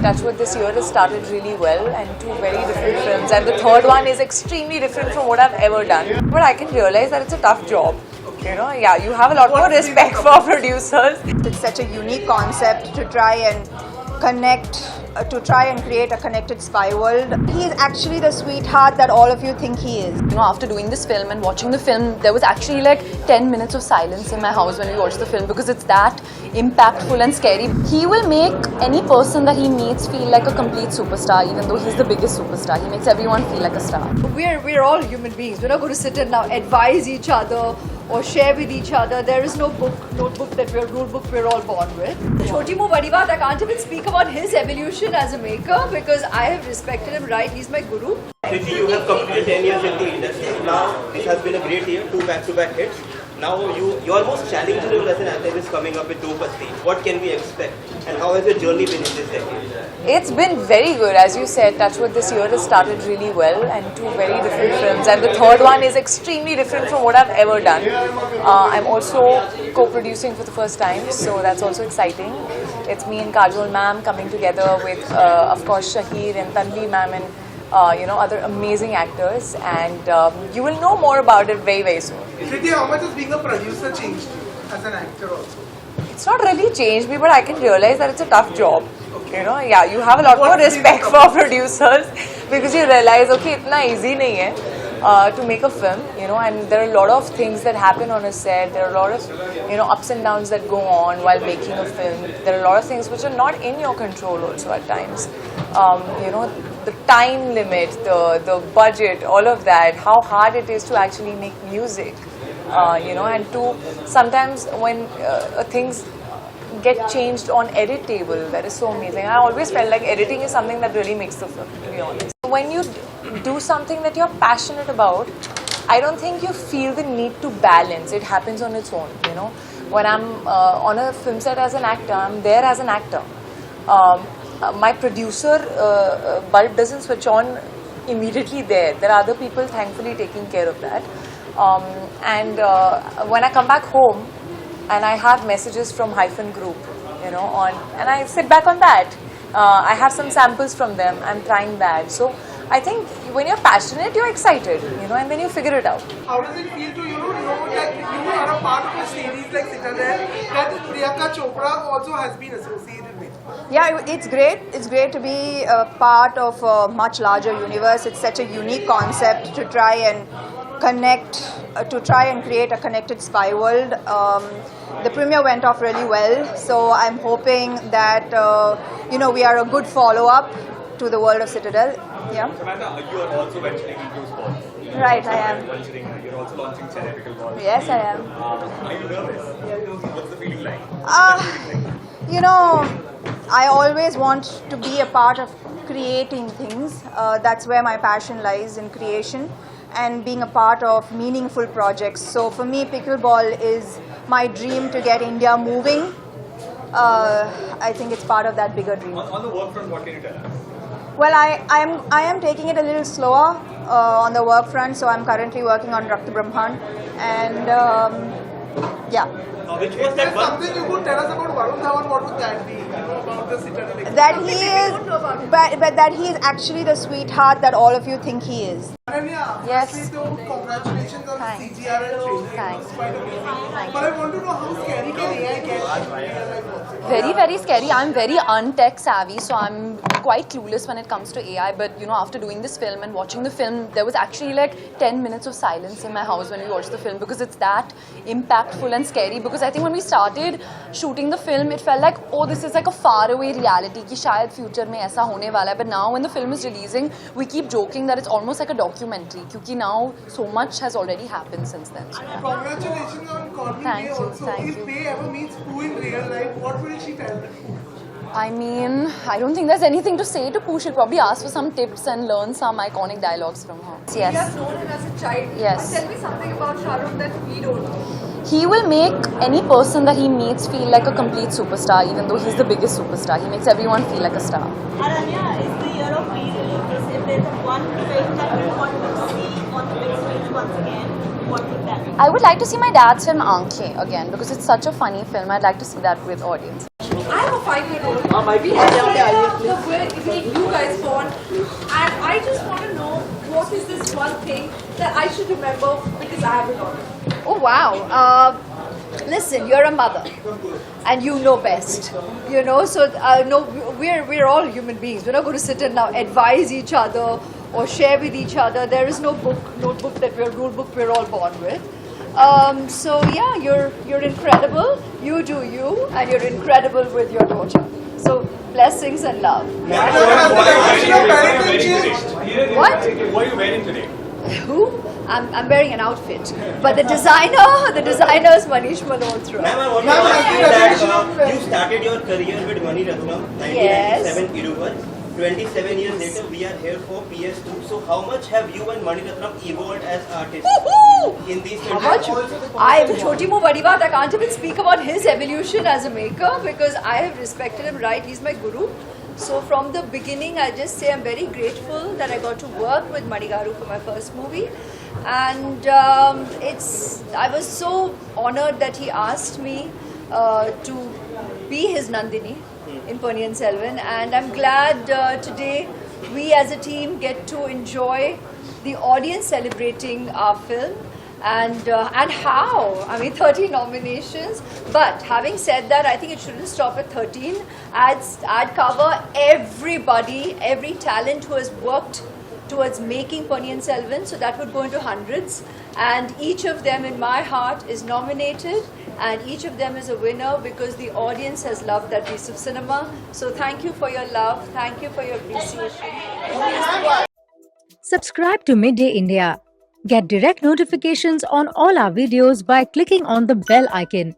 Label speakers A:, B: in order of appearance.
A: Touchwood this year has started really well, and two very different films, and the third one is extremely different from what I've ever done. But I can realize that it's a tough job. You know, yeah, you have a lot more respect for producers.
B: It's such a unique concept to try and connect, to try and create a connected spy world. He is actually the sweetheart that all of you think he is.
C: You know, after doing this film and watching the film, there was actually like 10 minutes of silence in my house when we watched the film because it's that impactful and scary. He will make any person that he meets feel like a complete superstar, even though he's the biggest superstar. He makes everyone feel like a star.
D: We're all human beings. We're not going to sit and now advise each other or share with each other. There is no notebook that rule book we're all born with. Choti Mo Badi Baat, I can't even speak about his evolution as a maker because I have respected him, right? He's my guru.
E: Kriti, you have completed 10 years in the industry. Now, this has been a great year, 2 back-to-back hits. Now, your most challenging role as an actor is coming up with Dopasti. What can we expect? And how has your journey been in this decade?
A: It's been very good. As you said, Touchwood this year has started really well, and two very different films, and the third one is extremely different from what I've ever done. I'm also co-producing for the first time, so that's also exciting. It's me and Kajol ma'am coming together with, of course, Shahir and Tanvi ma'am and other amazing actors, and you will know more about it very, very soon.
F: Kriti, how much has being a producer changed as an actor also?
A: It's not really changed me, but I can realize that it's a tough job. You know, yeah, you have a lot more respect for producers because you realize, okay, itna easy nahi hai to make a film, you know, and there are a lot of things that happen on a set. There are a lot of, ups and downs that go on while making a film. There are a lot of things which are not in your control also at times. The time limit, the budget, all of that, how hard it is to actually make music, and to sometimes when things get changed on edit table, that is so amazing. I always felt like editing is something that really makes the film, to be honest. When you do something that you're passionate about, I don't think you feel the need to balance. It happens on its own, When I'm on a film set as an actor, I'm there as an actor. My producer bulb doesn't switch on immediately there. There are other people thankfully taking care of that. When I come back home and I have messages from Hyphen Group, and I sit back on that. I have some samples from them. I'm trying that. So I think when you're passionate, you're excited, and then you figure it out.
F: How does it feel to know that you are a part of a series like Citadel that Priyanka Chopra also has been associated with?
B: Yeah, it's great. It's great to be a part of a much larger universe. It's such a unique concept to try and connect, to try and create a connected spy world. The premiere went off really well, so I'm hoping that we are a good follow-up to the world of Citadel. Yeah.
E: Samantha, you are also venturing into sports.
B: Right, I am.
E: You're also launching theoretical balls.
B: Yes, I am.
E: Are you nervous? What's the feeling like?
B: I always want to be a part of creating things. That's where my passion lies, in creation and being a part of meaningful projects. So for me, pickleball is my dream to get India moving. I think it's part of that bigger dream.
E: On the work front, what can you tell us?
B: Well, I am taking it a little slower on the work front, so I'm currently working on Rakta Brahman, and yeah.
E: Which was that one?
F: Something you could tell us about Varun Dhawan, what would that be? About the Citadel?
B: That he is, but that he is actually the sweetheart that all of you think he is.
F: Ananya,
B: yes.
F: firstly, congratulations on
B: Thanks.
F: the CGR and training.
B: Thanks.
F: It was quite amazing.
B: Thank
F: But I want to know how scary can AI get in real life also?
C: Very, very scary. I'm very un-tech savvy, so I'm quite clueless when it comes to AI. But, after doing this film and watching the film, there was actually like 10 minutes of silence in my house when we watched the film because it's that impactful and scary. Because I think when we started shooting the film, it felt like, oh, this is like a faraway reality ki shayad future mein aisa hone wala hai. But now when the film is releasing, we keep joking that it's almost like a documentary because now so much has already happened since then. So, yeah.
F: Congratulations on calling
C: Thank
F: May
C: you,
F: also.
C: thank
F: If
C: you.
F: May ever meets Pooh in real life, what will she tell them?
C: I mean, I don't think there's anything to say to Pooh. She'll probably ask for some tips and learn some iconic dialogues from her.
D: We have known him as a child.
C: Yes.
D: Tell me something about Shah Rukh that we don't know.
C: He will make any person that he meets feel like a complete superstar, even though he's the biggest superstar. He makes everyone feel like a star.
G: Ananya, it's the year of re-releases. If there's one film that you want to see on the big stage once again, what would that be?
C: I would like to see my dad's film Aankhein again because it's such a funny film. I'd like to see that with audience.
D: I'm a 5-year-old. We have the make you guys bond. And I just want to know, what is this one thing that I should remember because I have a daughter? Oh wow. Listen, you're a mother and you know best, you know, so no, we're all human beings. We're not going to sit and now advise each other or share with each other. There is no notebook that rule book we're all born with. So yeah, you're incredible. You do you, and you're incredible with your daughter. So blessings and love.
F: What?
H: What are you wearing today?
D: Who? I'm wearing an outfit, but the designer is Manish Malhotra.
E: Ma'am, I want to ask you that you started your career with Mani Ratnam, 1997 Iruval. 27 years later, we are here for PS2. So, how much have you and Mani Ratnam evolved as artists in these 20 years?
D: Choti Mo Badi Baat, I can't even speak about his evolution as a maker because I have respected him, right? He's my guru. So from the beginning, I just say I'm very grateful that I got to work with Mani Garu for my first movie. And I was so honored that he asked me to be his Nandini in Ponniyin Selvan, and I'm glad today we as a team get to enjoy the audience celebrating our film. And how? I mean, 13 nominations. But having said that, I think it shouldn't stop at 13. I'd cover everybody, every talent who has worked towards making Ponniyin Selvan. So that would go into hundreds. And each of them in my heart is nominated. And each of them is a winner because the audience has loved that piece of cinema. So thank you for your love. Thank you for your appreciation.
I: Subscribe to Midday India. Get direct notifications on all our videos by clicking on the bell icon.